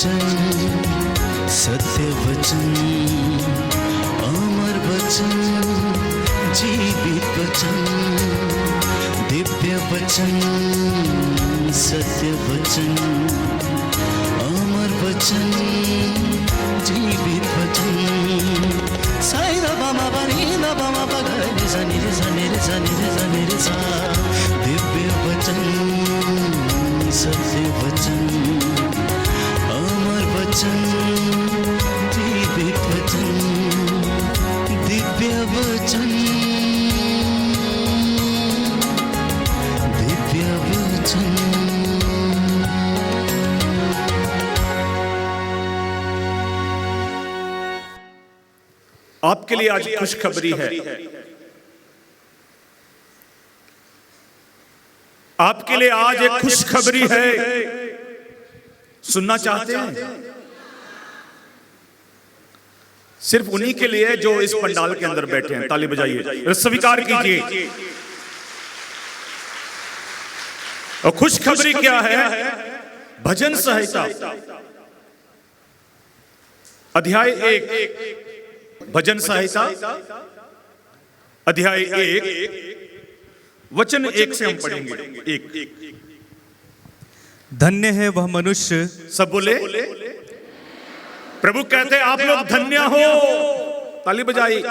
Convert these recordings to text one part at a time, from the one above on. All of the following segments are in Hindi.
वचन, सत्य वचन, अमर वचन, जीवित वचन, दिव्य वचन, सत्य वचन, अमर वचन, जीवित वचन। साई दा बामा बनी दा बामा बगरे रे सनी रे सनी रे सनी रे सनी रे सा। दिव्य वचन, सत्य वचन, अमर वचन, जीवित वचन, दिव्य वचन, दिव्य वचन। आपके लिए आज खुशखबरी है। आपके लिए आज एक खुशखबरी है। सुनना चाहते हैं? सिर्फ उन्हीं के लिए जो इस पंडाल के अंदर बैठे हैं। ताली बजाइए, स्वीकार कीजिए। और खुशखबरी क्या है? भजन संहिता अध्याय 1, भजन संहिता अध्याय 1 वचन 1 से हम पढ़ेंगे। 1। धन्य है वह मनुष्य। सब बोले, प्रभु कहते हैं आप लोग धन्य हो। ताली बजाई।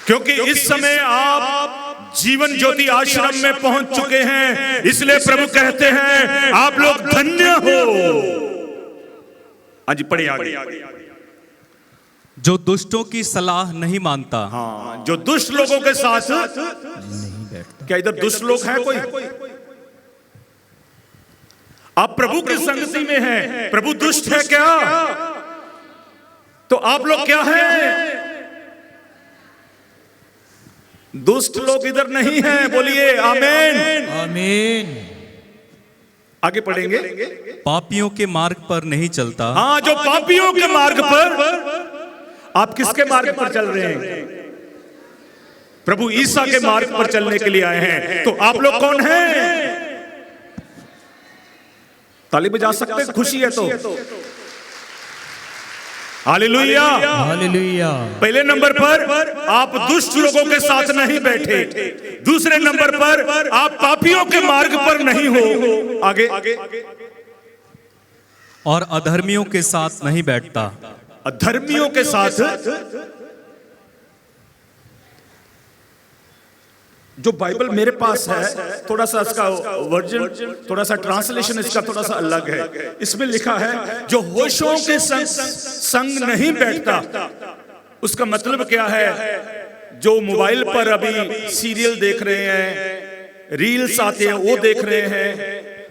क्योंकि इस समय आप जीवन ज्योति आश्रम में पहुंच चुके हैं, इसलिए प्रभु कहते हैं आप लोग धन्य हो। आज पढ़े आगे। जो दुष्टों की सलाह नहीं मानता। हाँ, जो दुष्ट लोगों के साथ नहीं बैठता। क्या इधर दुष्ट लोग हैं कोई? आप प्रभु की संगति में हैं। प्रभु दुष्ट है क्या? तो आप लोग क्या हैं? दुष्ट लोग इधर नहीं हैं। बोलिए आमीन। आमीन। आगे पढ़ेंगे। पापियों के मार्ग पर नहीं चलता। हाँ, जो पापियों के मार्ग पर। आप किसके मार्ग पर चल रहे हैं? प्रभु ईसा के मार्ग पर चलने के लिए आए हैं। तो आप लोग कौन हैं? ताली बजा सकते हैं? खुशी है तो हालेलुया, हालेलुया। पहले नंबर पर आप दुष्ट लोगों के साथ नहीं बैठे। दूसरे नंबर पर आप पापियों के मार्ग पर नहीं हो। आगे। और अधर्मियों के साथ नहीं बैठता। अधर्मियों के साथ। जो बाइबल मेरे पास है, थोड़ा सा इसका वर्जन, थोड़ा सा ट्रांसलेशन इसका थोड़ा सा अलग है। इसमें लिखा है जो होशों के संग नहीं बैठता। उसका मतलब क्या है? जो मोबाइल पर अभी सीरियल देख रहे हैं, रील्स आते हैं वो देख रहे हैं,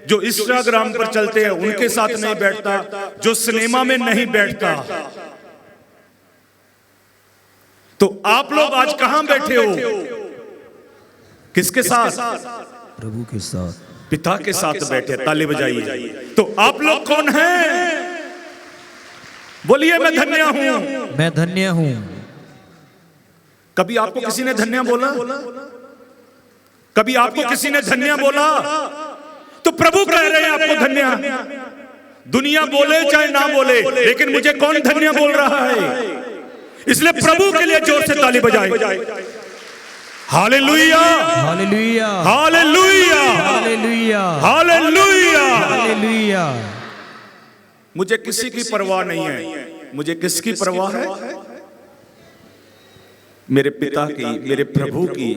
जो इंस्टाग्राम पर चलते हैं उनके साथ नहीं बैठता, जो सिनेमा में नहीं बैठता। तो आप लोग आज कहां बैठे हो? किसके साथ? प्रभु के साथ, पिता के साथ बैठे। ताली बजाइए। तो आप लोग कौन हैं? बोलिए मैं धन्य हूं। मैं धन्य हूं। कभी आपको किसी ने धन्य बोला? कभी आपको किसी ने धन्य बोला? तो प्रभु कह रहे हैं आपको धन्य। दुनिया बोले चाहे ना बोले, लेकिन मुझे कौन धन्य बोल रहा है? इसलिए प्रभु के लिए जोर से ताली बजाए। Hallelujah, hallelujah, hallelujah, hallelujah, hallelujah, hallelujah. मुझे किसी की परवाह नहीं है। मुझे किसकी परवाह है? मेरे पिता की, मेरे प्रभु की।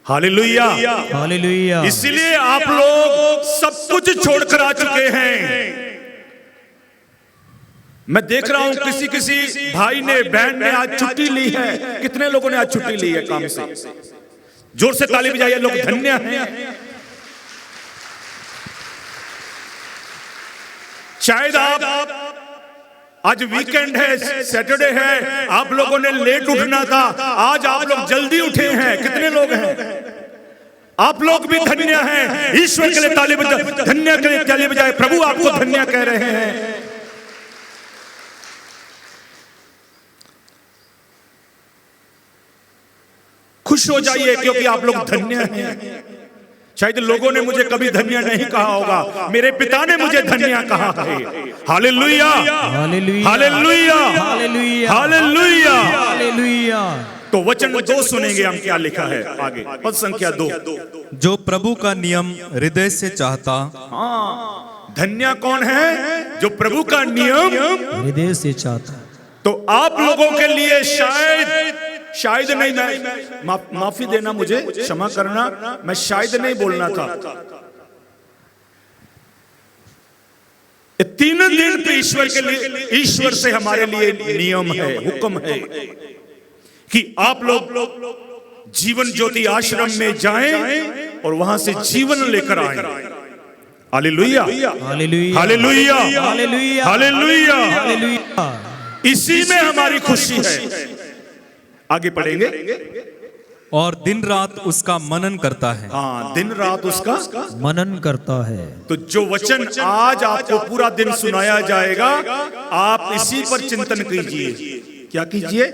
Hallelujah, hallelujah. इसलिए आप लोग सब कुछ छोड़कर आ चुके हैं। मैं देख रहा हूं किसी किसी भाई ने, बहन ने आज छुट्टी ली है। कितने लोगों ने आज छुट्टी ली है काम से? जोर से ताली बजाइए। लोग धन्य हैं। शायद आप आज वीकेंड है, सैटरडे है, आप लोगों ने लेट उठना था, आज आप लोग जल्दी उठे हैं। कितने लोग हैं? आप लोग भी धन्य हैं। ईश्वर के लिए ताली बजाए, धन्य के लिए ताली बजाए। प्रभु आपको धन्य कह रहे हैं। खुश हो जाइए क्योंकि आप लोग धन्य हैं। शायद लोगों ने मुझे कभी धन्य नहीं कहा होगा, मेरे पिता ने मुझे धन्य कहा है। Hallelujah, hallelujah, hallelujah, hallelujah, hallelujah. Hallelujah. तो वचन 2 सुनेंगे हम, क्या लिखा है आगे, पद संख्या 2। जो प्रभु का नियम हृदय से चाहता, धन्य कौन है? जो प्रभु का नियम हृदय से चाहता। तो आप लोगों के लिए शायद नहीं, मैं माफी देना, मुझे क्षमा करना, मैं शायद नहीं बोलना था। 3 दिन पे ईश्वर के लिए, ईश्वर से हमारे लिए नियम है, हुक्म है कि आप लोग जीवन ज्योति आश्रम में जाएं और वहां से जीवन लेकर आएं। Hallelujah, hallelujah, hallelujah, hallelujah, hallelujah. Hallelujah. इसी में हमारी खुशी है। आगे पढ़ेंगे। और दिन रात उसका मनन करता है। हाँ, दिन रात उसका मनन करता है। तो जो वचन आज आपको पूरा दिन सुनाया जाएगा, आप इसी पर चिंतन कीजिए। क्या कीजिए?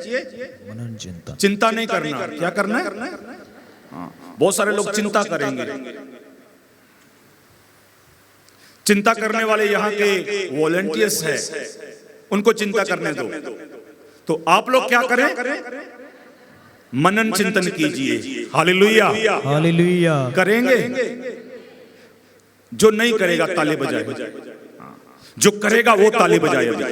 मनन, चिंता। चिंता नहीं करना। क्या करना है? बहुत सारे लोग चिंता करेंगे। चिंता करने वाले यहाँ के वॉलंटियर्स हैं, उनको चिंता करने दो। तो आप लोग क्या करें? मनन चिंतन कीजिए। Hallelujah, hallelujah. करेंगे। जो नहीं करेगा ताली बजाए, जो करेगा वो ताली बजाएगा।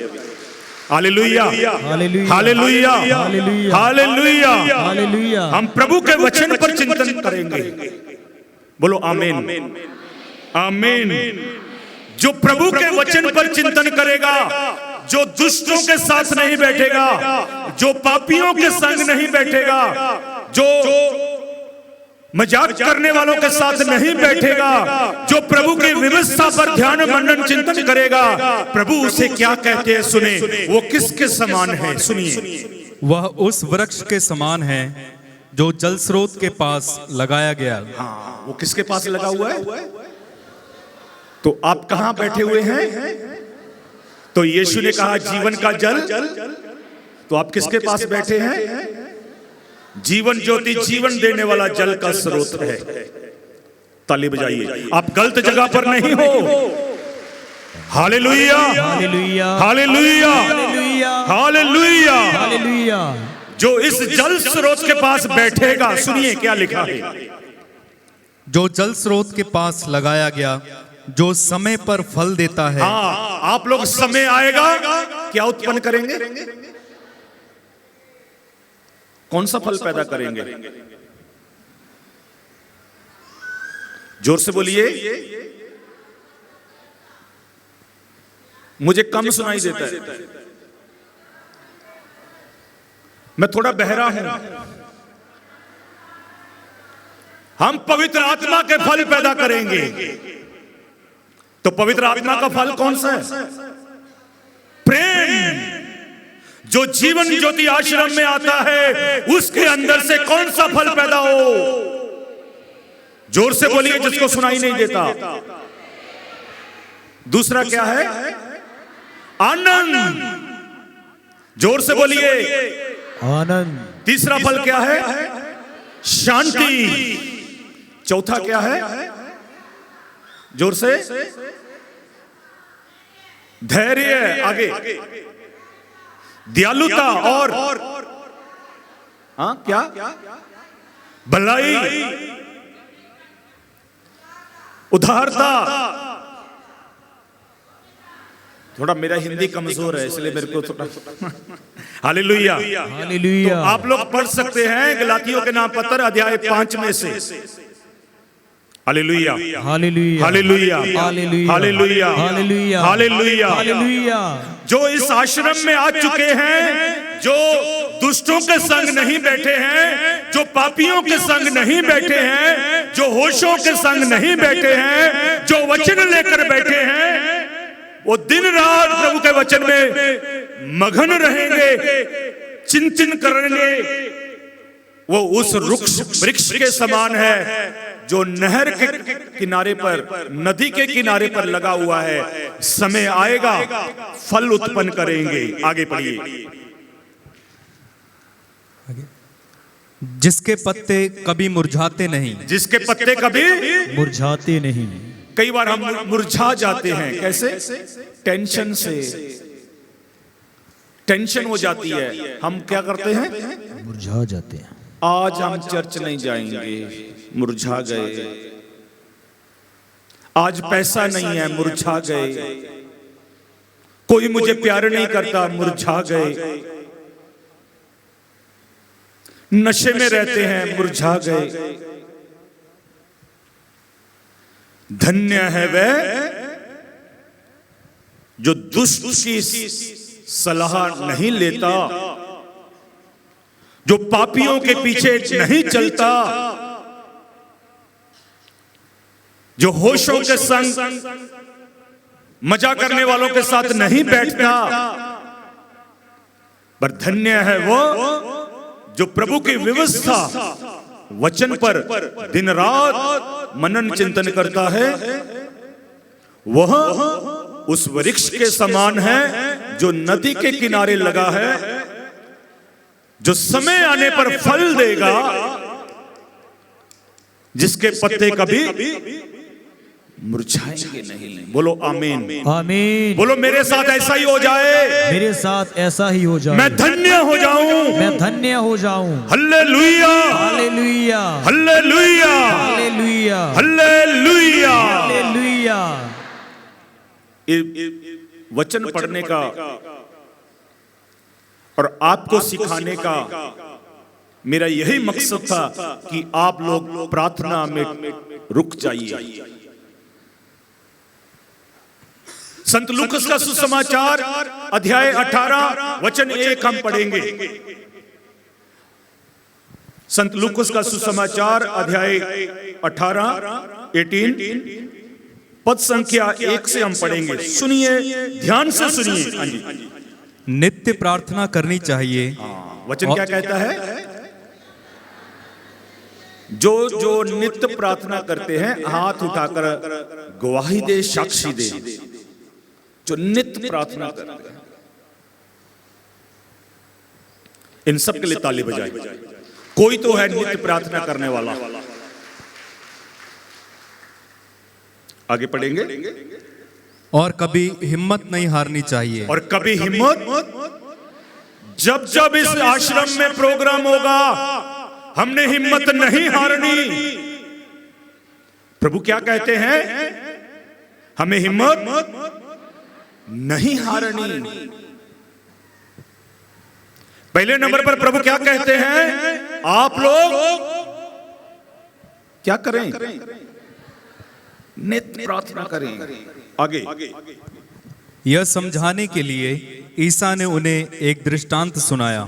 Hallelujah, hallelujah, hallelujah, hallelujah, hallelujah. Hallelujah. हम प्रभु के वचन पर चिंतन करेंगे। बोलो आमीन, आमीन। जो प्रभु के वचन पर चिंतन करेगा, जो दुष्टों के साथ नहीं बैठेगा, जो पापियों के संग नहीं बैठेगा, जो मजाक करने वालों के साथ नहीं बैठेगा, जो प्रभु की व्यवस्था पर ध्यान मनन चिंतन करेगा, प्रभु उसे क्या कहते हैं सुने। वो किसके समान है? सुनिए। वह उस वृक्ष के समान है जो जल स्रोत के पास लगाया गया। हाँ, वो किसके पास लगा हुआ है? तो आप कहां बैठे हुए हैं? तो यीशु ने कहा जीवन का जल, तो आप किसके पास बैठे हैं? जीवन ज्योति, जीवन देने वाला जल का स्रोत है। ताली बजाइए। आप गलत जगह पर नहीं हो। Hallelujah, hallelujah, hallelujah, hallelujah, hallelujah. Hallelujah. जो इस जल स्रोत के पास बैठेगा, सुनिए क्या लिखा है। जो जल स्रोत के पास लगाया गया, जो समय पर फल देता है। हाँ, आप लोग समय आएगा, क्या उत्पन्न करेंगे? कौन सा फल पैदा करेंगे? जोर से बोलिए। मुझे कम सुनाई देता है, मैं थोड़ा बहरा हूं। हम पवित्र आत्मा के फल पैदा करेंगे। तो पवित्र आत्मा का फल कौन सा है? प्रेम। जो जीवन ज्योति आश्रम में आता है, उसके अंदर से कौन सा फल पैदा हो? जोर से बोलिए जिसको सुनाई नहीं देता। दूसरा क्या है? आनंद। जोर से बोलिए आनंद। तीसरा फल क्या है? शांति। चौथा क्या है? जोर से धैर्य। आगे दयालुता और हाँ क्या? भलाई, उदारता। थोड़ा मेरा हिंदी कमजोर है, इसलिए मेरे को थोड़ा हालेलुया, हालेलुया। तो आप लोग पढ़ सकते हैं गलातियों के नाम पत्र अध्याय 5 में से। Hallelujah, hallelujah, hallelujah, hallelujah, hallelujah, hallelujah, hallelujah. Hallelujah. जो इस आश्रम में आ चुके हैं, जो दुष्टों के संग नहीं बैठे हैं, जो पापियों के संग नहीं बैठे हैं, जो होशों के संग नहीं बैठे हैं, जो वचन लेकर बैठे हैं, वो दिन रात प्रभु के वचन में मगन रहेंगे, चिंतन करेंगे। वो उस वृक्ष के समान है जो नहर के किनारे पर, नदी के किनारे पर लगा हुआ है। समय आएगा, फल उत्पन्न करेंगे। आगे पढ़िए। जिसके पत्ते कभी मुरझाते नहीं। जिसके पत्ते कभी, मुरझाते नहीं। कई बार हम मुरझा जाते हैं। कैसे? टेंशन से। टेंशन हो जाती है, हम क्या करते हैं? मुरझा जाते हैं। आज हम चर्च नहीं जाएंगे, मुरझा गए। आज पैसा नहीं है, मुरझा गए। कोई मुझे प्यार नहीं करता, मुरझा गए। नशे में रहते हैं, मुरझा गए। धन्य है वह जो दुष्ट की सलाह नहीं लेता, जो पापियों के पीछे नहीं चलता, जो होशों के संग मजा करने वालों के साथ नहीं बैठता। पर धन्य है वो जो प्रभु की व्यवस्था वचन पर दिन रात मनन चिंतन करता है। वह उस वृक्ष के समान है जो नदी के किनारे लगा है, जो समय आने पर फल देगा, जिसके पत्ते कभी मुरझाएंगे नहीं। बोलो आमीन। आमीन। बोलो मेरे साथ ऐसा ही हो जाए। मेरे साथ ऐसा ही हो जाए। मैं धन्य हो जाऊं। मैं धन्य हो जाऊं। Hallelujah, hallelujah, hallelujah, hallelujah, hallelujah. Hallelujah. वचन पढ़ने का और आपको सिखाने का मेरा यही मकसद था कि आप लोग प्रार्थना में रुक जाइए। संत लूकस का सुसमाचार अध्याय 18 वचन 1 हम पढ़ेंगे। संत लूकस का सुसमाचार अध्याय 18 पद संख्या 1 से हम पढ़ेंगे। सुनिए, ध्यान से सुनिए। हाँ जी। नित्य प्रार्थना करनी चाहिए। वचन क्या कहता है? जो नित्य प्रार्थना करते हैं, हाथ उठाकर गवाही दे, साक्षी दे। जो नित्य प्रार्थना करते हैं, इन सब के लिए ताली बजाएं। कोई तो है नित्य प्रार्थना करने वाला। आगे पढ़ेंगे। और कभी हिम्मत नहीं हारनी चाहिए। और कभी हिम्मत, जब जब इस आश्रम में प्रोग्राम होगा, हमने हिम्मत नहीं हारनी। प्रभु क्या कहते हैं? हमें हिम्मत नहीं हारनी। पहले नंबर पर प्रभु क्या कहते हैं? आप लोग क्या करें? नित्य प्रार्थना करें। आगे। यह समझाने के लिए ईसा ने उन्हें एक दृष्टांत सुनाया।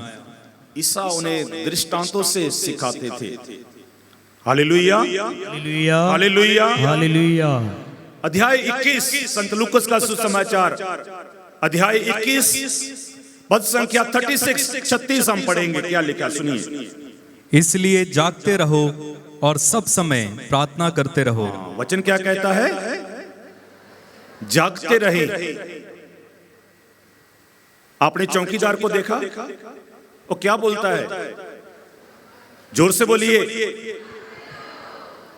ईसा उन्हें दृष्टांतों से सिखाते थे। Hallelujah, hallelujah, hallelujah, hallelujah. अध्याय 21 संत लूकस का सुसमाचार अध्याय 21 पद संख्या 36 हम पढ़ेंगे। क्या लिखा सुनिए। इसलिए जागते रहो और सब समय प्रार्थना करते रहो। वचन क्या कहता है? जागते रहे। आपने चौकीदार को देखा, वो क्या बोलता है? जोर से बोलिए,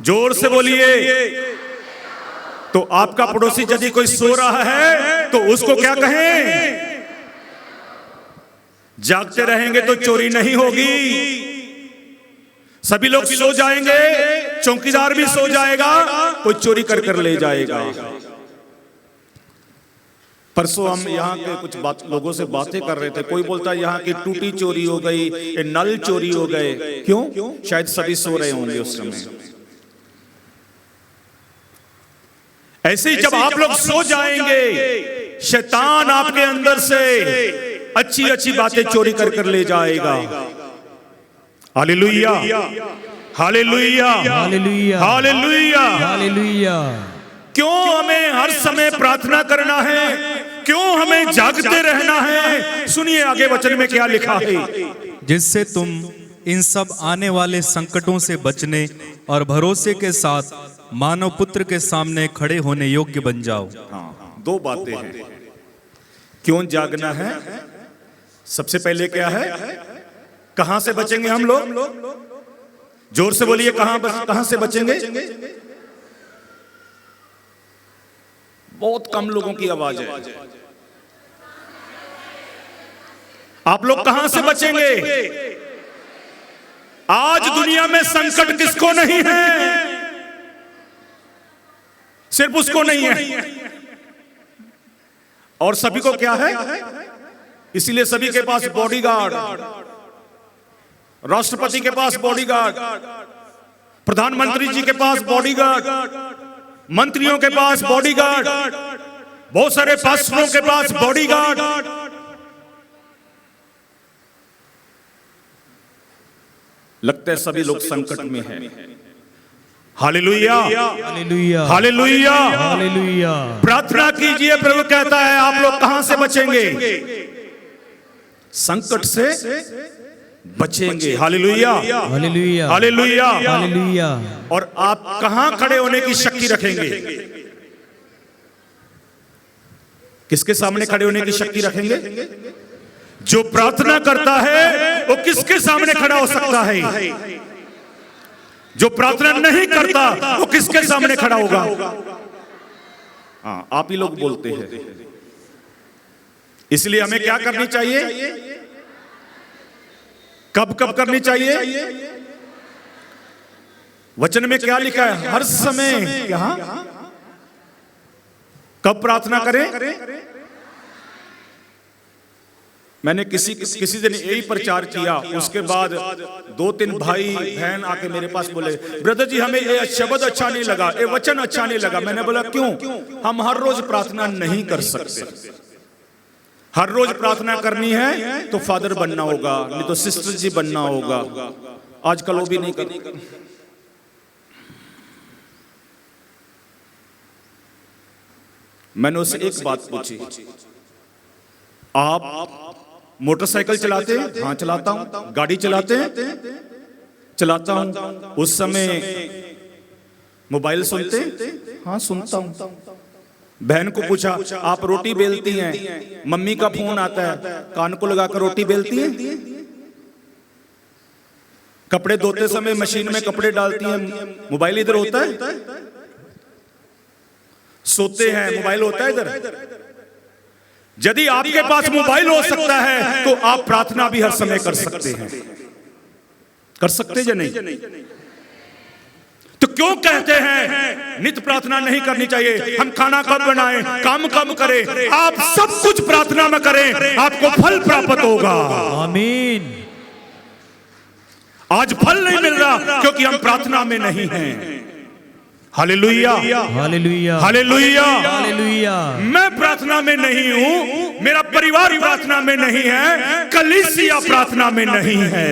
जोर से बोलिए। तो आपका पड़ोसी यदि कोई सो रहा है तो उसको क्या कहें? जागते रहेंगे तो चोरी नहीं होगी। सभी लोग सो जाएंगे, चौकीदार भी सो जाएगा, कोई चोरी कर कर ले जाएगा। परसों हम यहाँ के कुछ लोगों से बातें कर रहे थे। कोई बोलता है यहाँ की टूटी चोरी हो गई, नल चोरी हो गए। क्यों? शायद सभी सो रहे होंगे उस समय। ऐसे ही जब आप लोग सो जाएंगे, शैतान आपके अंदर से अच्छी अच्छी बातें चोरी कर कर ले जाएगा। Hallelujah, hallelujah, hallelujah, hallelujah, hallelujah. क्यों हमें हर समय प्रार्थना करना है? क्यों हमें जागते रहना है? सुनिए आगे वचन में क्या लिखा है। जिससे तुम इन सब आने वाले संकटों से बचने और भरोसे के साथ मानव पुत्र के सामने खड़े होने योग्य बन जाओ। हाँ, दो बातें हैं। क्यों जागना है? सबसे पहले क्या है? कहां से बचेंगे हम लोग? जोर से बोलिए, कहां से बचेंगे? बहुत कम लोगों की आवाज है। आप लोग कहां से बचेंगे? आज दुनिया में संकट किसको नहीं है? सिर्फ उसको नहीं है, और सभी को क्या है? इसीलिए सभी के पास बॉडीगार्ड, राष्ट्रपति के पास बॉडीगार्ड, प्रधानमंत्री जी के पास बॉडीगार्ड, मंत्रियों के पास बॉडीगार्ड, बहुत सारे पास्टरों के पास बॉडीगार्ड। लगता है सभी लोग संकट में हैं। Hallelujah, hallelujah, hallelujah, hallelujah. प्रार्थना कीजिए। प्रभु कहता है आप लोग कहां से बचेंगे? संकट से बचेंगे। Hallelujah, hallelujah, hallelujah, hallelujah. और आप कहां खड़े होने की शक्ति रखेंगे? किसके सामने खड़े होने की शक्ति रखेंगे? जो प्रार्थना करता है वो किसके सामने खड़ा हो सकता है? जो प्रार्थना नहीं करता वो किसके सामने खड़ा होगा? हाँ, आप ही लोग बोलते हैं। इसलिए हमें क्या करनी चाहिए? कब कब करनी चाहिए? वचन में क्या लिखा है? हर समय। यहां कब प्रार्थना करें? मैंने किसी दिन यही प्रचार किया, उसके बाद 2-3 भाई बहन आके मेरे पास बोले, ब्रदर जी हमें ये शब्द अच्छा नहीं लगा, ये वचन अच्छा नहीं लगा। मैंने बोला क्यों? हम हर रोज प्रार्थना नहीं कर सकते। हर रोज प्रार्थना करनी है तो फादर बनना होगा, नहीं तो सिस्टर जी बनना होगा। आजकल वो भी नहीं करते। मैंने उससे एक बात पूछी, आप मोटरसाइकिल चलाते हैं? हाँ चलाता हूं। गाड़ी चलाते हैं? चलाता हूं। उस समय मोबाइल सुनते हैं? हाँ सुनता हूं। बहन को पूछा, आप रोटी बेलती हैं? मम्मी का फोन आता है, कान को लगाकर रोटी बेलती हैं? कपड़े धोते समय मशीन में कपड़े डालती हैं, मोबाइल इधर होता है? सोते हैं, मोबाइल होता है इधर? यदि आपके पास मोबाइल हो सकता है तो आप प्रार्थना भी हर समय कर सकते हैं। कर सकते या नहीं? तो क्यों कहते हैं नित्य प्रार्थना नहीं करनी चाहिए? हम खाना कब बनाएं, काम कब करें? आप सब कुछ प्रार्थना में करें, आपको फल प्राप्त होगा। आमीन। आज फल नहीं मिल रहा क्योंकि हम प्रार्थना में नहीं हैं। Hallelujah, hallelujah, hallelujah, hallelujah. मैं प्रार्थना में नहीं हूं, मेरा परिवार प्रार्थना में नहीं है, कलीसिया प्रार्थना में नहीं है।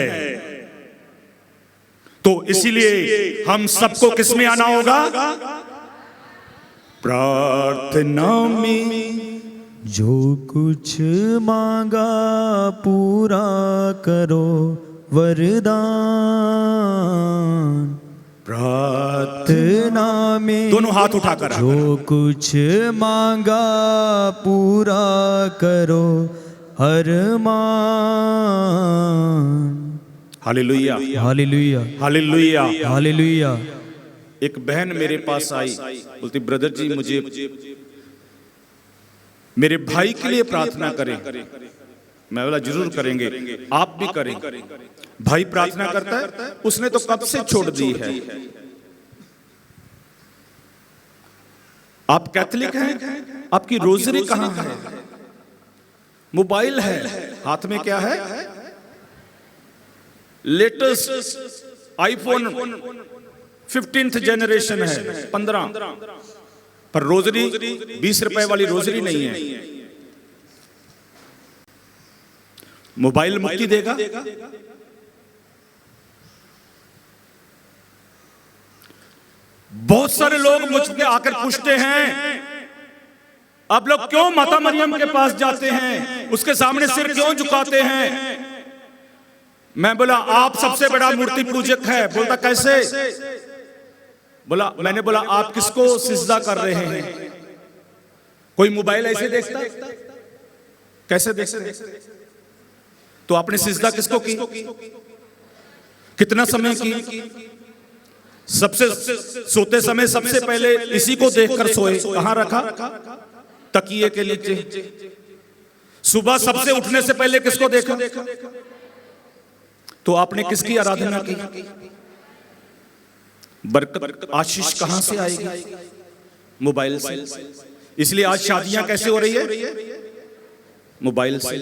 तो इसीलिए हम सबको किसमें आना होगा? प्रार्थना में। जो कुछ मांगा पूरा करो वरदान, प्रार्थना में। दोनों हाथ उठाकर। जो कुछ मांगा पूरा करो अरमान। Hallelujah, hallelujah, hallelujah, hallelujah. एक बहन मेरे पास आई, बोलती ब्रदर जी मुझे मेरे भाई के लिए प्रार्थना करें। मैं बोला जरूर करेंगे, आप भी करें। भाई प्रार्थना करता है, उसने तो कब से छोड़ दी है। आप कैथलिक हैं, आपकी रोजरी कहां है? मोबाइल है, हाथ में क्या है? लेटेस्ट आईफोन 15th जनरेशन है, 15, पर रोजरी 20 रुपए वाली रोजरी नहीं है। मोबाइल मुक्ति देगा? बहुत सारे लोग मुझसे आकर पूछते हैं आप लोग क्यों माता मरियम के पास जाते हैं, उसके सामने सिर क्यों झुकाते हैं? मैं बोला आप सबसे बड़ा मूर्ति पूजक है। बोलता कैसे? बोला मैंने बोला आप किसको सिजदा कर रहे हैं? कोई मोबाइल ऐसे देखता? कैसे देखते? तो आपने सिजदा किसको की? कितना समय की? सबसे सोते समय सबसे पहले इसी को देखकर सोए। कहां रखा? तकिए के नीचे। सुबह सबसे उठने से पहले किसको देखा? तो आपने किसकी आराधना की? बरकत आशीष कहां से आएगी? मोबाइल से। इसलिए आज शादियां कैसे हो रही है? मोबाइल से।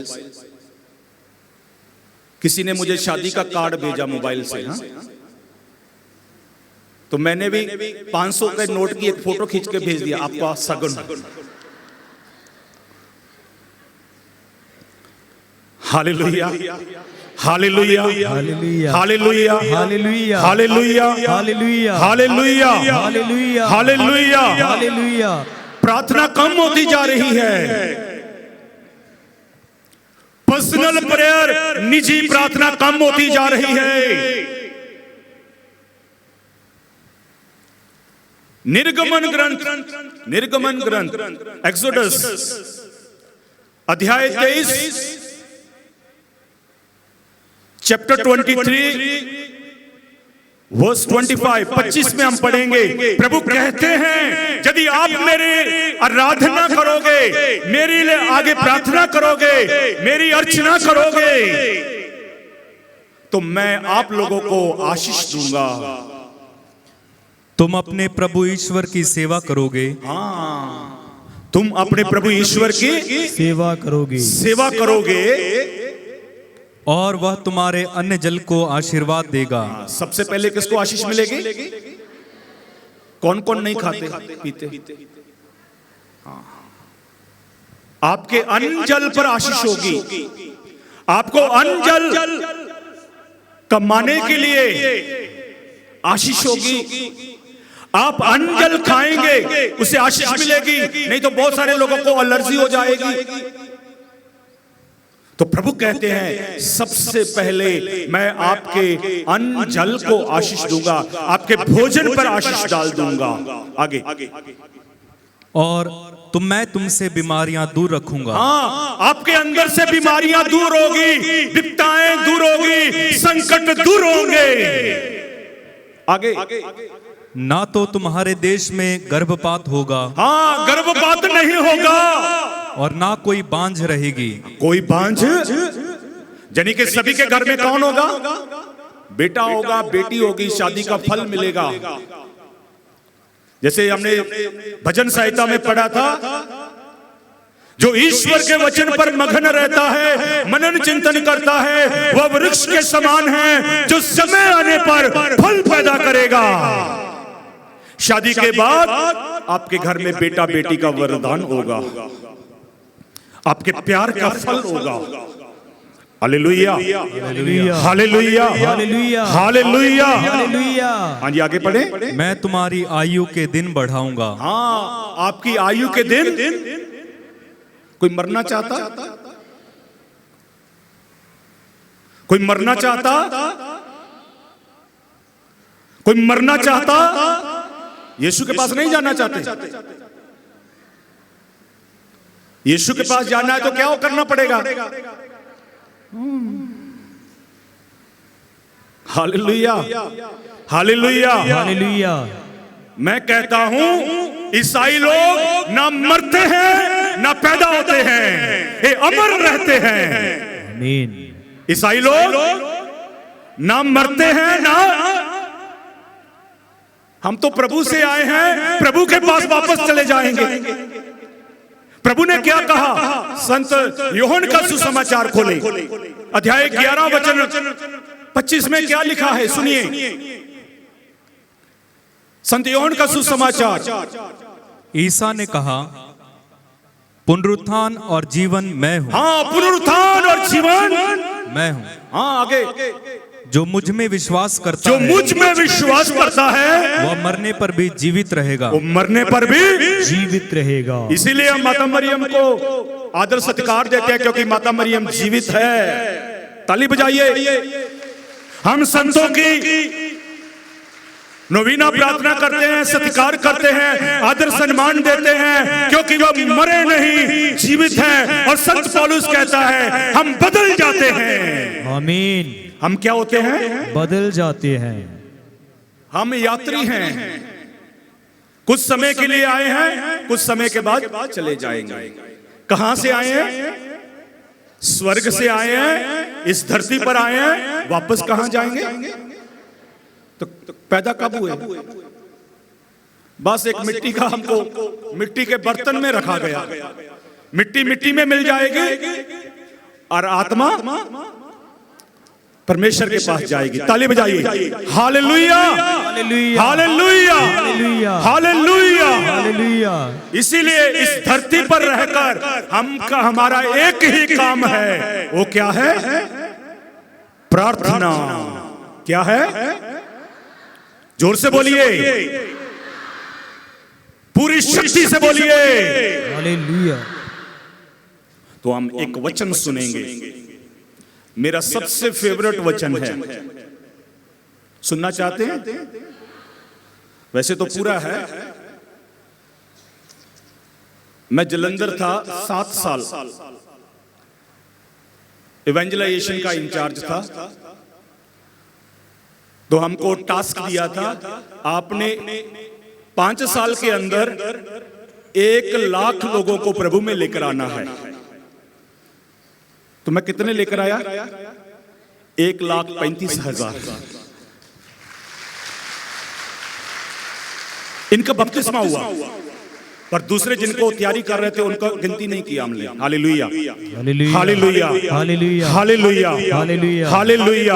किसी ने मुझे शादी का कार्ड भेजा मोबाइल से, हाँ? तो मैंने भी 500 के नोट की एक फोटो खींच के भेज दिया, आपका सगुन। Hallelujah, hallelujah, hallelujah, hallelujah, hallelujah, hallelujah, hallelujah, hallelujah, hallelujah, hallelujah. Hallelujah. प्रार्थना कम होती जा रही है। पर्सनल प्रेयर, निजी प्रार्थना कम होती जा रही है। निर्गमन ग्रंथ एक्सोडस अध्याय 23 चैप्टर 23 वर्स 25 में हम पढ़ेंगे। प्रभु कहते हैं यदि आप मेरी आराधना करोगे, मेरे लिए आगे प्रार्थना करोगे, मेरी अर्चना करोगे, तो मैं आप लोगों को आशीष दूंगा। तुम अपने प्रभु ईश्वर की सेवा करोगे। हाँ, तुम अपने प्रभु ईश्वर की सेवा करोगे, सेवा करोगे, और वह तुम्हारे अन्य जल को आशीर्वाद देगा। सबसे पहले किसको आशीष मिलेगी? कौन कौन नहीं खाते पीते? आपके अन्न जल पर आशीष होगी। आपको अन्न जल कमाने के लिए आशीष होगी। आप अन्न जल खाएंगे, उसे आशीष मिलेगी। नहीं तो बहुत सारे लोगों को एलर्जी हो जाएगी। तो प्रभु कहते हैं सबसे पहले मैं आपके अन्न जल को आशीष दूंगा, आपके भोजन पर आशीष डाल दूंगा। आगे, और मैं तुमसे बीमारियां दूर रखूंगा। हाँ, आपके अंदर से बीमारियां दूर होगी, विपदाएं दूर होगी, संकट दूर होंगे। आगे, ना तो तुम्हारे देश में गर्भपात होगा। हाँ, गर्भपात नहीं होगा, और ना कोई बांझ रहेगी। कोई बांझ यानी कि सभी के घर में कौन होगा? बेटा होगा, बेटी होगी, शादी का फल मिलेगा। जैसे हमने भजन संहिता में पढ़ा था, जो ईश्वर के वचन पर मगन रहता है, मनन चिंतन करता है, वह वृक्ष के समान है जो समय आने पर फल पैदा करेगा। शादी के बाद आपके घर में बेटा बेटी का वरदान होगा, आपके प्यार का फल होगा। Hallelujah, hallelujah, hallelujah, hallelujah, hallelujah, hallelujah. हाँ जी, आगे पढ़े। मैं तुम्हारी आयु के दिन बढ़ाऊंगा। हाँ, आपकी आयु के दिन। कोई मरना चाहता? कोई मरना चाहता? कोई मरना चाहता? यीशु के पास नहीं जाना चाहते? यीशु के पास जाना है तो क्या करना पड़ेगा? Hallelujah, hallelujah, hallelujah. मैं कहता हूं ईसाई लोग ना मरते हैं ना पैदा होते हैं, ये अमर रहते हैं। आमीन। ईसाई लोग ना मरते हैं ना, हम तो प्रभु से आए हैं, प्रभु के पास वापस चले जाएंगे। प्रभु ने क्या कहा? संत यूहन्ना का सुसमाचार खोले, अध्याय 11 वचन 25 में क्या लिखा है सुनिए। संत यूहन्ना का सुसमाचार। ईसा ने कहा, पुनरुत्थान और जीवन मैं हूँ। हाँ, पुनरुत्थान और जीवन मैं हूँ। हाँ, आगे, जो मुझ में विश्वास करता जो है, मुझ में विश्वास करता है, वह मरने पर भी जीवित रहेगा। वो मरने पर भी जीवित रहेगा। इसीलिए हम माता मरियम को आदर सत्कार देते हैं, क्योंकि माता मरियम जीवित है। ताली बजाइए। हम संतों की नवीना प्रार्थना करते हैं, सत्कार करते हैं, आदर सम्मान देते हैं, क्योंकि वो मरे नहीं, जीवित हैं। और संत पौलुस कहता है हम बदल जाते हैं। आमीन। हम क्या होते हैं? बदल जाते हैं। हम यात्री हैं, कुछ समय के लिए आए हैं, कुछ समय के बाद चले जाएंगे। कहां से आए हैं? स्वर्ग से आए हैं, इस धरती पर आए हैं, वापस कहां जाएंगे? तो पैदा कब हुए? बस एक मिट्टी का, हमको मिट्टी के बर्तन में रखा गया, मिट्टी मिट्टी में मिल जाएगी और आत्मा परमेश्वर के पास जाएगी। ताली बजाइए, hallelujah, hallelujah, hallelujah, hallelujah, hallelujah, hallelujah. इसीलिए इस धरती पर रहकर हमारा एक ही काम है, वो क्या है? प्रार्थना। क्या है? जोर से बोलिए, पूरी शक्ति से बोलिए। हालेलुया। तो हम एक वचन सुनेंगे, मेरा सबसे फेवरेट वचन है। सुनना चाहते हैं? वैसे तो पूरा है। मैं जलंधर था 7 साल, इवेंजलाइजेशन का इंचार्ज था। तो हमको टास्क दिया था, आपने 5 साल के अंदर 1 लाख लोगों को प्रभु में लेकर आना है। तो मैं कितने लेकर आया? 1,35,000। इनका बपतिस्मा हुआ, पर दूसरे जिनको तैयारी कर रहे थे उनका गिनती नहीं किया हमने। Hallelujah, hallelujah, hallelujah, hallelujah, hallelujah, hallelujah, hallelujah, hallelujah,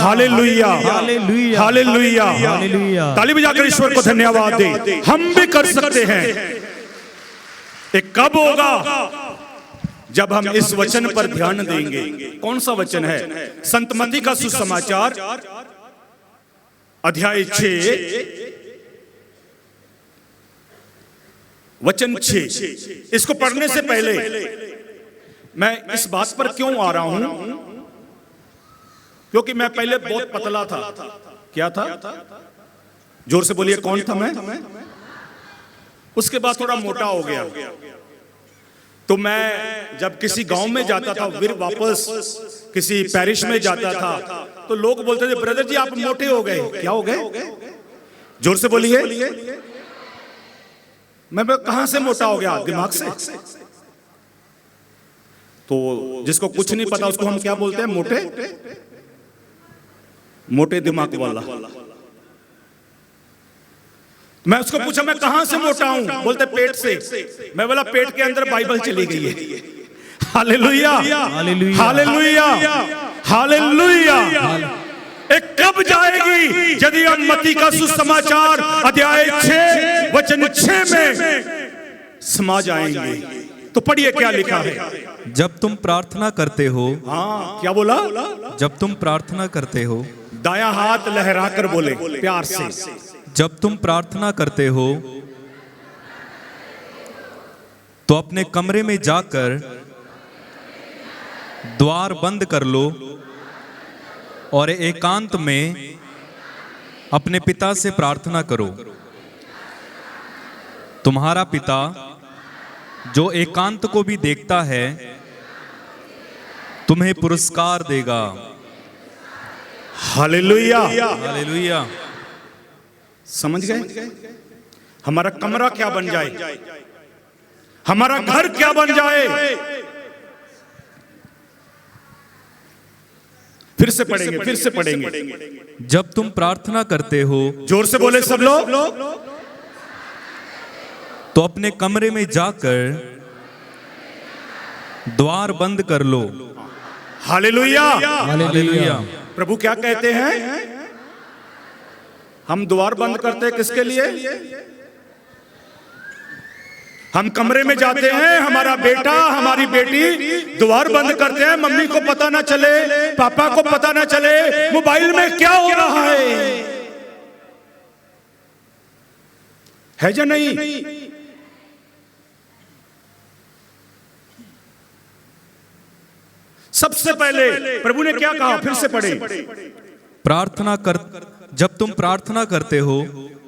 hallelujah, hallelujah, hallelujah. Hallelujah. ताली बजाकर ईश्वर को धन्यवाद दे। हम भी कर सकते हैं। एक कब होगा? जब हम इस वचन पर ध्यान देंगे। कौन सा वचन है? संत मत्ती का सुसमाचार अध्याय 6 वचन 6। इसको पढ़ने से पहले मैं इस बात पर क्यों आ रहा हूं? क्योंकि मैं पहले बहुत पतला था। क्या था? जोर से बोलिए, कौन था मैं? उसके बाद थोड़ा मोटा हो गया। तो मैं जब किसी गांव में जाता था, फिर वापस किसी पैरिश में जाता था, तो लोग बोलते थे ब्रदर जी आप मोटे हो गए। क्या हो गए? जोर से बोलिए। मैं कहां से मोटा हो गया? दिमाग से। तो जिसको कुछ नहीं पता उसको हम क्या बोलते हैं? मोटे दिमाग वाला। मैं उसको पूछा मैं कहां से मोटा हूं? बोलते पेट से। मैं बोला पेट के अंदर बाइबल चली गई है। Hallelujah, hallelujah, hallelujah, hallelujah. एक कब जाएगी? यदि हम मत्ती का सुसमाचार अध्याय 6 वचन 6 में समा जाएंगे। तो पढ़िए क्या लिखा है। जब तुम प्रार्थना करते हो। हाँ, क्या बोला? जब तुम प्रार्थना करते हो। दायां हाथ लहराकर बोले प्यार से। जब तुम प्रार्थना करते हो तो अपने कमरे में जाकर द्वार बंद कर लो और एकांत में अपने पिता से प्रार्थना करो। तुम्हारा पिता जो एकांत को भी देखता है तुम्हें पुरस्कार देगा। Hallelujah, hallelujah. समझ गए? हमारा कमरा क्या बन जाए, हमारा घर क्या बन जाए। फिर से पढ़ेंगे, फिर से पढ़ेंगे। जब तुम प्रार्थना करते हो। जोर से बोले सब लोग। तो अपने कमरे में जाकर द्वार बंद कर लो। Hallelujah, hallelujah. प्रभु क्या कहते हैं? हम द्वार बंद करते हैं किसके लिए? हम कमरे में जाते हैं, हमारा बेटा हमारी बेटी द्वार बंद करते हैं, मम्मी को पता ना चले, पापा को पता ना चले मोबाइल में क्या हो रहा है या नहीं? सबसे पहले प्रभु ने क्या कहा? फिर से पढ़े। जब तुम प्रार्थना करते हो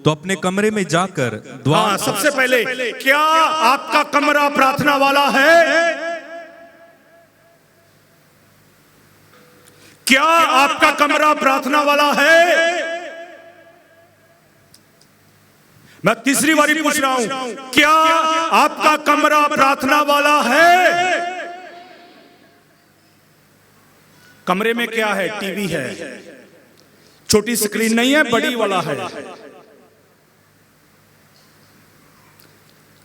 तो अपने कमरे में जाकर हाँ, द्वार सबसे पहले क्या आपका कमरा प्रार्थना वाला है? क्या आपका कमरा प्रार्थना वाला है? मैं तीसरी बारी पूछ रहा हूं, क्या आपका कमरा प्रार्थना वाला है? कमरे में क्या है? टीवी है, छोटी स्क्रीन नहीं है, बड़ी वाला है।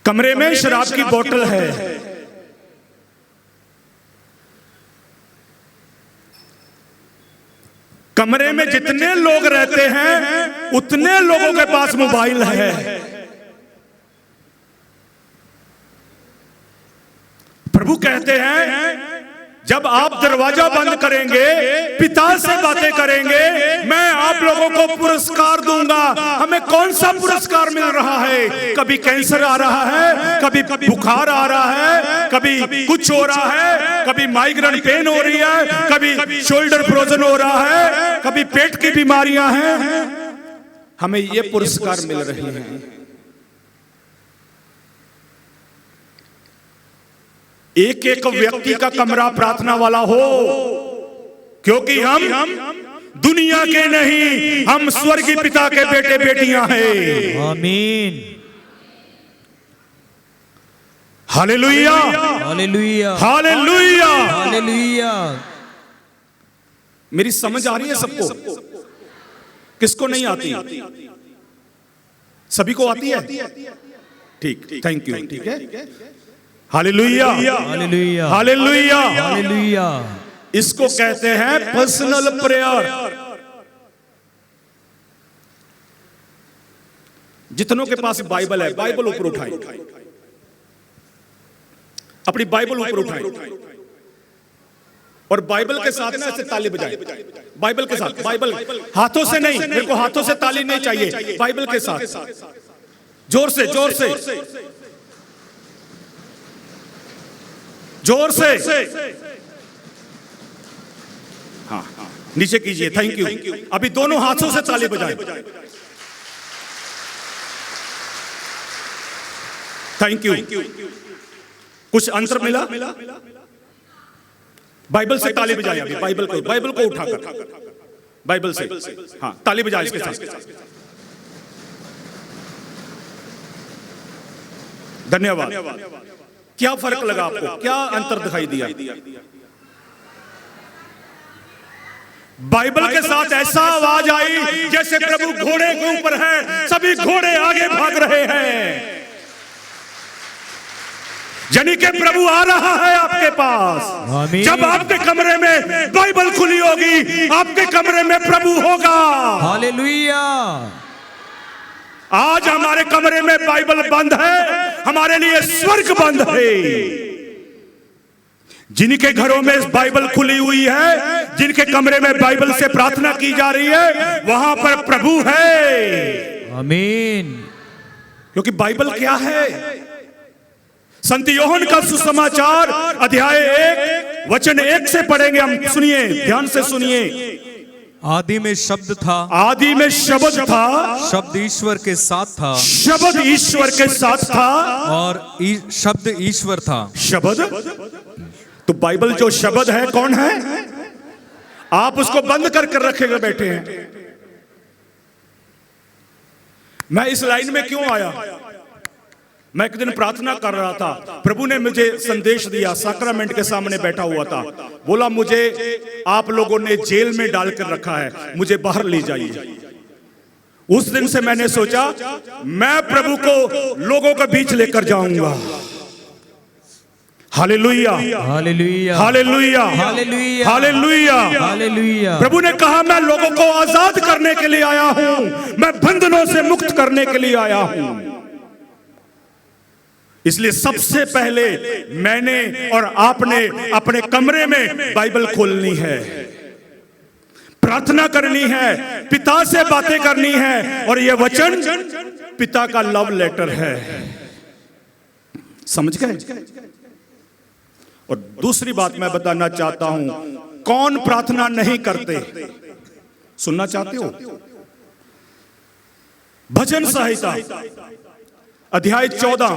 कमरे में शराब की बोतल है। कमरे में जितने लोग रहते हैं उतने लोगों के पास मोबाइल है। प्रभु कहते हैं जब आप दरवाजा बंद करेंगे, पिता से बातें करेंगे, मैं आप लोगों को पुरस्कार दूंगा। हमें कौन सा पुरस्कार मिल रहा है? कभी कैंसर आ रहा है, कभी बुखार आ रहा है, कभी कुछ हो रहा है, कभी माइग्रेन पेन हो रही है, कभी शोल्डर फ्रोजन हो रहा है, कभी पेट की बीमारियां हैं। हमें ये पुरस्कार मिल रहे हैं। एक एक व्यक्ति का कमरा प्रार्थना वाला हो, क्योंकि हम दुनिया के नहीं, हम स्वर्गीय पिता के बेटे बेटियां हैं। आमीन। Hallelujah, hallelujah, hallelujah, hallelujah. मेरी समझ आ रही है सबको? किसको नहीं आती? सभी को आती है? ठीक, थैंक यू। ठीक है, हालेलुया, हालेलुया, हालेलुया, हालेलुया। इसको कहते हैं पर्सनल प्रेयर। जितनों के पास बाइबल है, बाइबल ऊपर उठाएं, अपनी बाइबल ऊपर उठाएं और बाइबल के साथ ना ऐसे ताली बजाएं। बाइबल के साथ, बाइबल हाथों से नहीं, मेरे को हाथों से ताली नहीं चाहिए, बाइबल के साथ जोर से, जोर से, जोर से। हाँ, नीचे कीजिए, थैंक यू। अभी दोनों हाथों से ताली बजाएं। Thank you. कुछ अंतर मिला? बाइबल से ताली बजाएं। अभी बाइबल को उठाकर बाइबल से, हाँ, ताली बजाएं इसके साथ। धन्यवाद। क्या फर्क लगा आपको? क्या अंतर दिखाई दिया? बाइबल के साथ ऐसा आवाज आई जैसे प्रभु घोड़े के ऊपर है, सभी घोड़े आगे भाग रहे हैं। यानी कि प्रभु आ रहा है आपके पास। आमीन। जब आपके कमरे में बाइबल खुली होगी, आपके कमरे में प्रभु होगा। हालेलुया। आज हमारे कमरे में बाइबल बंद है, हमारे लिए स्वर्ग बंद है। जिनके घरों में बाइबल खुली हुई है, जिनके कमरे में बाइबल से प्रार्थना की जा रही है, वहां पर प्रभु है। आमीन। क्योंकि बाइबल क्या है? संत योहन का सुसमाचार अध्याय 1 वचन 1 से पढ़ेंगे हम। सुनिए, ध्यान से सुनिए। आदि में शब्द था, आदि में शब्द था, शब्द ईश्वर के साथ था, शब्द ईश्वर के साथ था, और शब्द ईश्वर था। शब्द, तो बाइबल जो शब्द है कौन है? आप उसको बंद कर रखेगा बैठे हैं। मैं इस लाइन में क्यों आया? मैं एक दिन प्रार्थना कर रहा था, प्रभु ने मुझे संदेश दिया, सैक्रामेंट के सामने बैठा हुआ था, बोला मुझे आप लोगों ने जेल में डालकर रखा है, मुझे बाहर ले जाइए। उस दिन से मैंने सोचा मैं प्रभु को लोगों के बीच लेकर जाऊंगा। Hallelujah, hallelujah, hallelujah, hallelujah, hallelujah, hallelujah. प्रभु ने कहा मैं लोगों को आजाद करने के लिए आया हूं, मैं बंधनों से मुक्त करने के लिए आया हूं। इसलिए सबसे पहले मैंने और आपने अपने कमरे में बाइबल खोलनी है, प्रार्थना करनी है, पिता से बातें करनी है, और यह वचन पिता का लव लेटर है। समझ गए? और दूसरी बात मैं बताना चाहता हूं, कौन प्रार्थना नहीं करते? सुनना चाहते हो? भजन संहिता अध्याय 14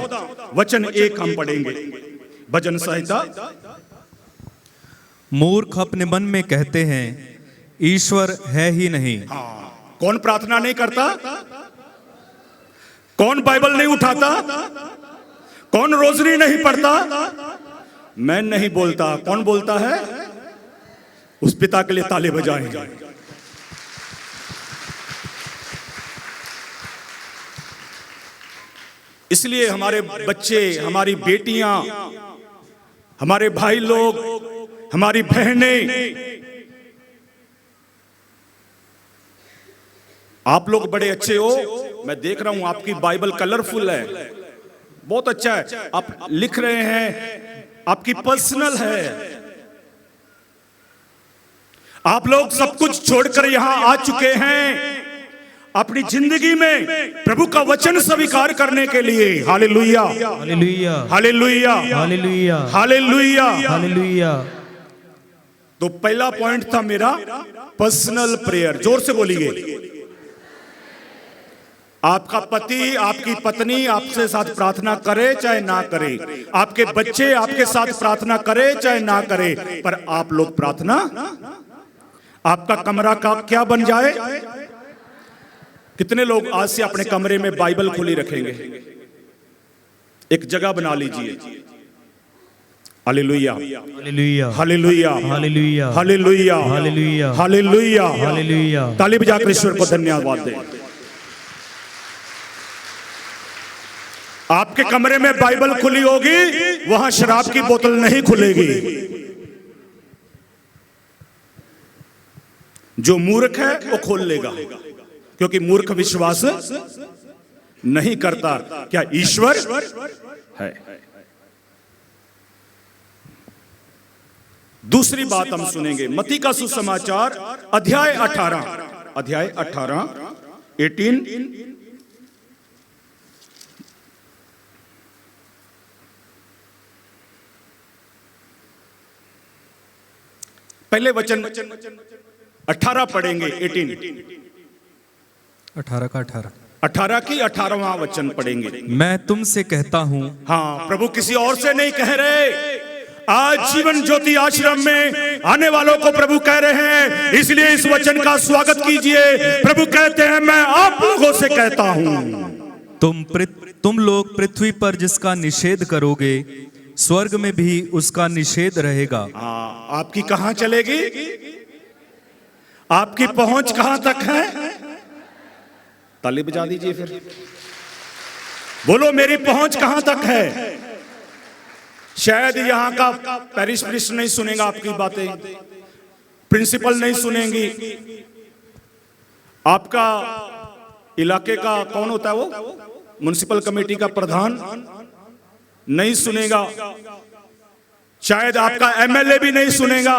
वचन 1 हम पढ़ेंगे। भजन संहिता। मूर्ख अपने मन में कहते हैं ईश्वर है ही नहीं। कौन प्रार्थना नहीं करता? कौन बाइबल नहीं उठाता? कौन रोजरी नहीं पढ़ता? मैं नहीं बोलता, कौन बोलता है? उस पिता के लिए ताली बजाएं। इसलिए हमारे बच्चे, हमारी बेटियां, हमारे भाई लोग, हमारी बहनें, आप लोग बड़े अच्छे हो। मैं देख रहा हूं आपकी बाइबल कलरफुल है, बहुत अच्छा है। आप लिख रहे हैं, आपकी पर्सनल है। आप लोग सब कुछ छोड़कर यहां आ चुके हैं अपनी जिंदगी में प्रभु का वचन स्वीकार करने के लिए। Hallelujah, hallelujah, hallelujah, hallelujah, hallelujah, hallelujah. तो पहला पॉइंट था मेरा पर्सनल प्रेयर। जोर से बोलिए। आपका पति, आपकी पत्नी आपसे साथ प्रार्थना करे चाहे ना करे, आपके बच्चे आपके साथ प्रार्थना करे चाहे ना करे, पर आप लोग प्रार्थना, आपका कमरा का क्या बन जाए? कितने लोग आज से अपने कमरे में बाइबल खुली रखेंगे? एक जगह बना लीजिए। Hallelujah, hallelujah, hallelujah, hallelujah, hallelujah, hallelujah, hallelujah, hallelujah. ताली बजाकर ईश्वर को धन्यवाद दें। आपके कमरे में बाइबल खुली होगी, वहां शराब की बोतल नहीं खुलेगी। जो मूर्ख है वो खोल लेगा, क्योंकि मूर्ख विश्वास नहीं करता क्या ईश्वर है। दूसरी बात हम सुनेंगे मत्ती का सुसमाचार अध्याय 18 पहले वचन 18 पढ़ेंगे। 18 का 18 की 18वां वचन पढ़ेंगे। मैं तुमसे कहता हूँ। हाँ, प्रभु किसी और से नहीं कह रहे। आज जीवन ज्योति आश्रम में आने वालों को प्रभु कह रहे हैं, इसलिए इस वचन का स्वागत कीजिए। प्रभु कहते हैं मैं आप लोगों से कहता हूँ, तुम लोग पृथ्वी पर जिसका निषेध करोगे स्वर्ग में भी उसका निषेध रहेगा। आपकी कहां चलेगी? आपकी पहुंच कहां तक है? ताली बजा दीजिए फिर। बोलो मेरी पहुंच कहां तक है? शायद यहां का पैरिश प्रीस्ट नहीं सुनेगा आपकी बातें, प्रिंसिपल नहीं सुनेंगी, आपका इलाके का कौन होता है वो म्युनिसिपल कमेटी का प्रधान नहीं सुनेगा, शायद आपका एमएलए भी नहीं सुनेगा,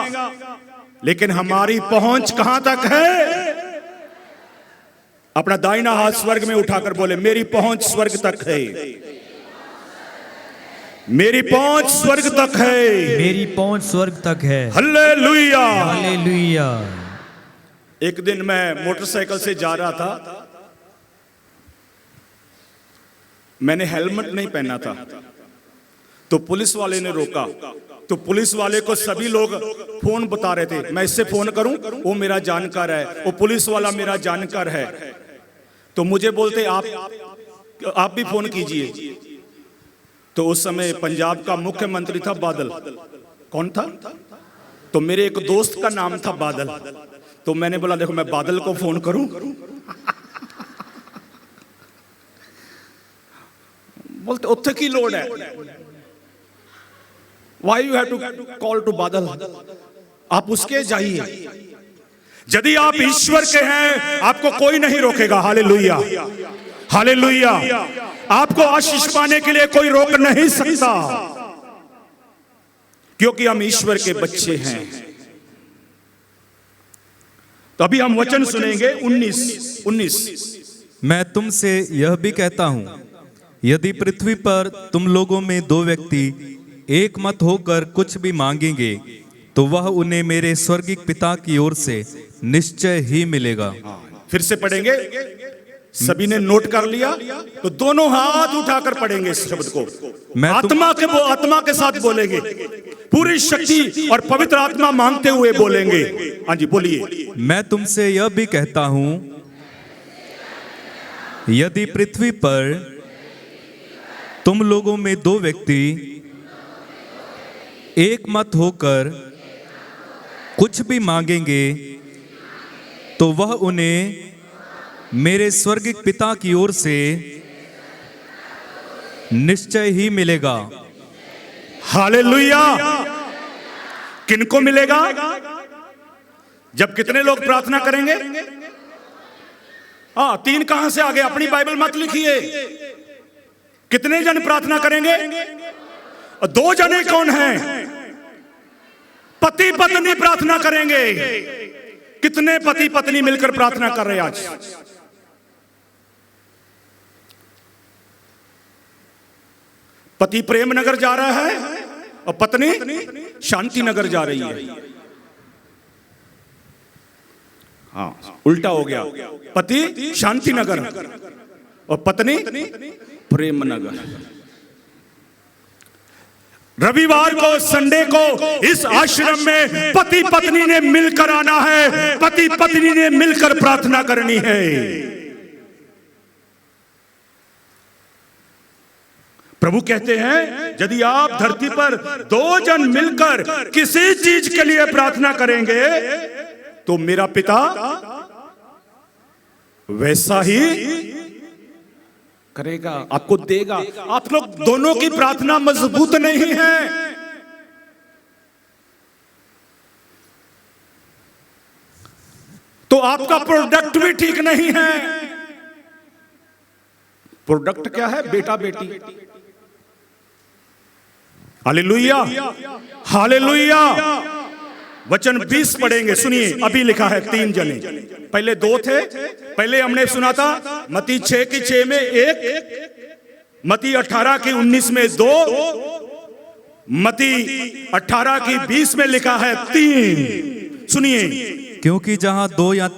लेकिन हमारी पहुंच कहां तक है? अपना दाहिना हाथ स्वर्ग में उठाकर बोले मेरी पहुंच स्वर्ग तक है, मेरी पहुंच स्वर्ग तक है, मेरी पहुंच स्वर्ग तक है। Hallelujah, hallelujah. एक दिन मैं मोटरसाइकिल से जा रहा था, मैंने हेलमेट नहीं पहना था, तो पुलिस वाले ने रोका। तो पुलिस वाले को सभी लोग फोन बता रहे थे, मैं इससे फोन करूं, वो मेरा जानकार है, वो पुलिस वाला मेरा जानकार है। तो मुझे बोलते आप भी फोन कीजिए। तो उस समय पंजाब का मुख्यमंत्री था बादल। कौन था? तो मेरे एक दोस्त का नाम था बादल। तो मैंने बोला देखो मैं बादल को फोन करूं? बोलते उत्थे की लोड है, Why you have to call to बादल? आप उसके जाइए। यदि आप ईश्वर के हैं आपको कोई नहीं रोकेगा। Hallelujah, hallelujah. आपको आशीष पाने के लिए कोई रोक नहीं सकता, क्योंकि हम ईश्वर के बच्चे हैं। तो अभी हम वचन सुनेंगे 19। मैं तुमसे यह भी कहता हूँ, यदि पृथ्वी पर तुम लोगों में 2 व्यक्ति एक मत होकर कुछ भी मांगेंगे तो वह उन्हें मेरे स्वर्गीय पिता की ओर से निश्चय ही मिलेगा। फिर से पढ़ेंगे, सभी ने नोट कर लिया तो दोनों हाथ उठाकर पढ़ेंगे इस शब्द को। आत्मा के साथ बोलेंगे, पूरी शक्ति और पवित्र आत्मा मांगते हुए बोलेंगे। हाँ जी बोलिए। मैं तुमसे यह भी कहता हूं, यदि पृथ्वी पर तुम लोगों में दो व्यक्ति एक मत होकर कुछ भी मांगेंगे तो वह उन्हें मेरे स्वर्गिक पिता की ओर से निश्चय ही मिलेगा। हालेलुया। किनको मिलेगा? जब कितने लोग प्रार्थना करेंगे? हाँ, 3 कहां से आ गए? अपनी बाइबल मत लिखिए। कितने जन प्रार्थना करेंगे? 2 जने कौन हैं? पति पत्नी प्रार्थना करेंगे। कितने पति पत्नी मिलकर प्रार्थना कर रहे हैं आज? पति प्रेम नगर जा रहा है और पत्नी शांति नगर जा रही है। हाँ, उल्टा हो गया। पति शांति नगर और पत्नी प्रेम नगर। रविवार को, संडे को इस आश्रम में पति पत्नी ने मिलकर आना है, पति पत्नी ने मिलकर प्रार्थना करनी है। प्रभु कहते हैं यदि आप धरती पर 2 जन मिलकर किसी चीज के लिए प्रार्थना करेंगे तो मेरा पिता वैसा ही करेगा, आपको देगा। आप लोग दोनों की प्रार्थना मजबूत नहीं है। तो आपका प्रोडक्ट भी ठीक नहीं है। प्रोडक्ट क्या है? बेटा बेटी। Hallelujah, hallelujah. वचन 20 पढ़ेंगे, सुनिए। अभी लिखा है 3 जने, पहले 2 थे। पहले हमने सुना था मत्ती 6 की 6 में 1, मत्ती 18 की 19 में 2, मत्ती 18 की 20 में लिखा है 3। सुनिए। क्योंकि जहां 2 या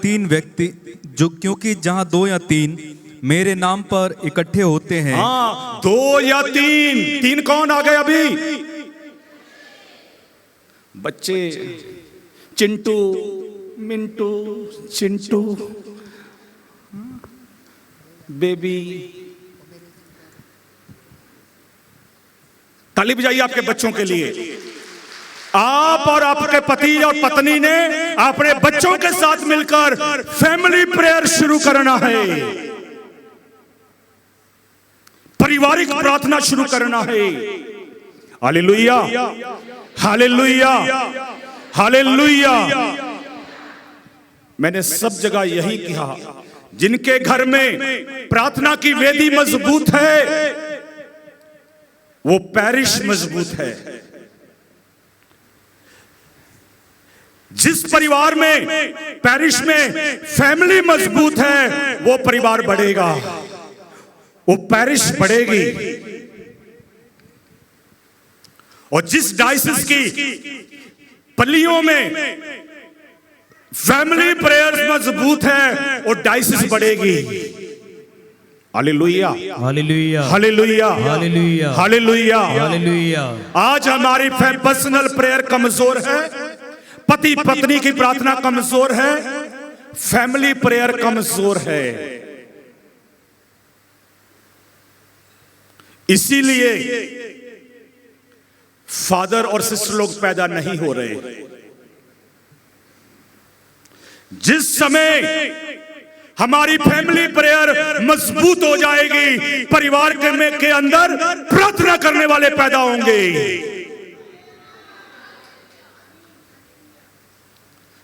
3 मेरे नाम पर इकट्ठे होते हैं। हाँ, 2 या 3 कौन आ गए अभी? बच्चे, चिंटू, मिंटू, चिंटू, बेबी। ताली बजाइए आपके बच्चों के लिए। आप और आपके पति और पत्नी ने अपने बच्चों के साथ मिलकर फैमिली प्रेयर शुरू करना है, पारिवारिक प्रार्थना शुरू करना है। Hallelujah, hallelujah, hallelujah. मैंने सब जगह यही कहा, जिनके घर में प्रार्थना की वेदी मजबूत है वो पैरिश मजबूत है। जिस परिवार में, पैरिश में फैमिली मजबूत है वो परिवार बढ़ेगा, वो पैरिश बढ़ेगी। और जिस डायसिस की पल्लियों में फैमिली प्रेयर्स मजबूत है वो डायसिस बढ़ेगी। Hallelujah, hallelujah, hallelujah, hallelujah, hallelujah, hallelujah. आज हमारी पर्सनल प्रेयर कमजोर है, पति पत्नी की प्रार्थना कमजोर है, फैमिली प्रेयर कमजोर है। इसीलिए फादर और सिस्टर लोग पैदा नहीं हो रहे। जिस समय हमारी फैमिली प्रेयर मजबूत हो जाएगी, परिवार के अंदर प्रार्थना करने वाले पैदा होंगे।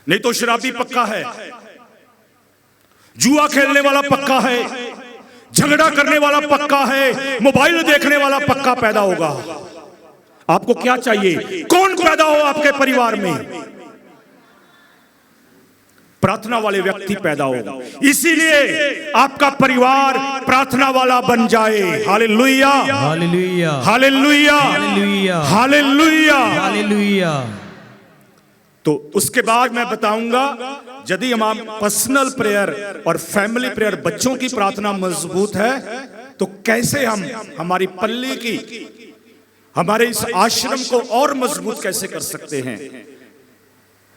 नहीं तो शराबी पक्का है, जुआ खेलने वाला पक्का है, झगड़ा करने वाला पक्का है, मोबाइल देखने वाला पक्का पैदा होगा। आपको क्या चाहिए? कौन पैदा हो आपके परिवार में? प्रार्थना वाले व्यक्ति पैदा हो। इसीलिए आपका परिवार प्रार्थना वाला बन जाए। Hallelujah, hallelujah, hallelujah, hallelujah, hallelujah. Hallelujah. तो उसके बाद मैं बताऊंगा यदि हम पर्सनल प्रेयर और फैमिली प्रेयर, बच्चों की प्रार्थना मजबूत है तो कैसे हम हमारी पल्ली की, हमारे इस आश्रम को और मजबूत कैसे कर सकते हैं।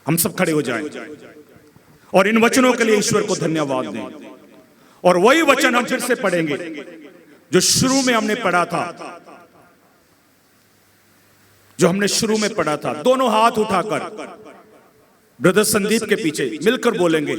हम सब खड़े हो जाएं और इन वचनों के लिए ईश्वर को धन्यवाद दें। और वही वचन हम फिर से पढ़ेंगे जो शुरू में हमने पढ़ा था, जो हमने शुरू में पढ़ा था। दोनों हाथ उठाकर ब्रदर संदीप के पीछे मिलकर बोलेंगे,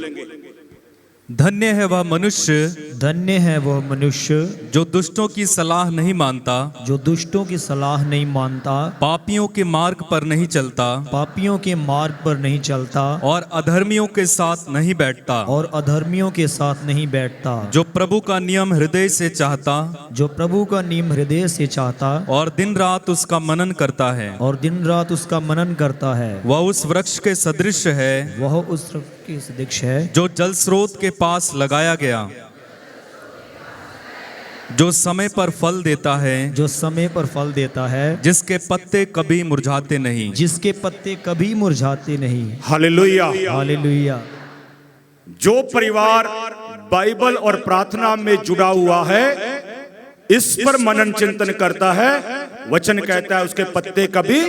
धन्य है वह मनुष्य धन्य है वह मनुष्य जो दुष्टों की सलाह नहीं मानता, जो दुष्टों की सलाह नहीं मानता, पापियों के मार्ग पर नहीं चलता, पापियों के मार्ग पर नहीं चलता, और अधर्मियों के साथ नहीं बैठता, और अधर्मियों के साथ नहीं बैठता, जो प्रभु का नियम हृदय से चाहता जो प्रभु का नियम हृदय से चाहता और दिन रात उसका मनन करता है। और दिन रात उसका मनन करता है। वह उस वृक्ष के सदृश है वह उस वृक्ष के सदृश है जो जल स्रोत के पास लगाया गया, जो समय पर फल देता है, जो समय पर फल देता है, जिसके पत्ते कभी मुरझाते नहीं। जिसके पत्ते कभी मुरझाते नहीं। हालेलुया। हालेलुया। जो परिवार बाइबल और प्रार्थना में जुड़ा हुआ है, इस पर मनन चिंतन करता है, वचन कहता है उसके पत्ते कभी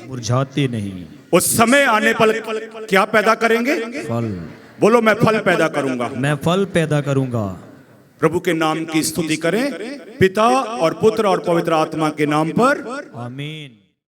मुरझाते नहीं। उस समय आने पर क्या पैदा करेंगे? फल। बोलो, मैं फल पैदा करूंगा। मैं फल पैदा करूंगा। प्रभु के नाम की स्तुति करें, पिता और पुत्र और पवित्र आत्मा के नाम पर। आमीन।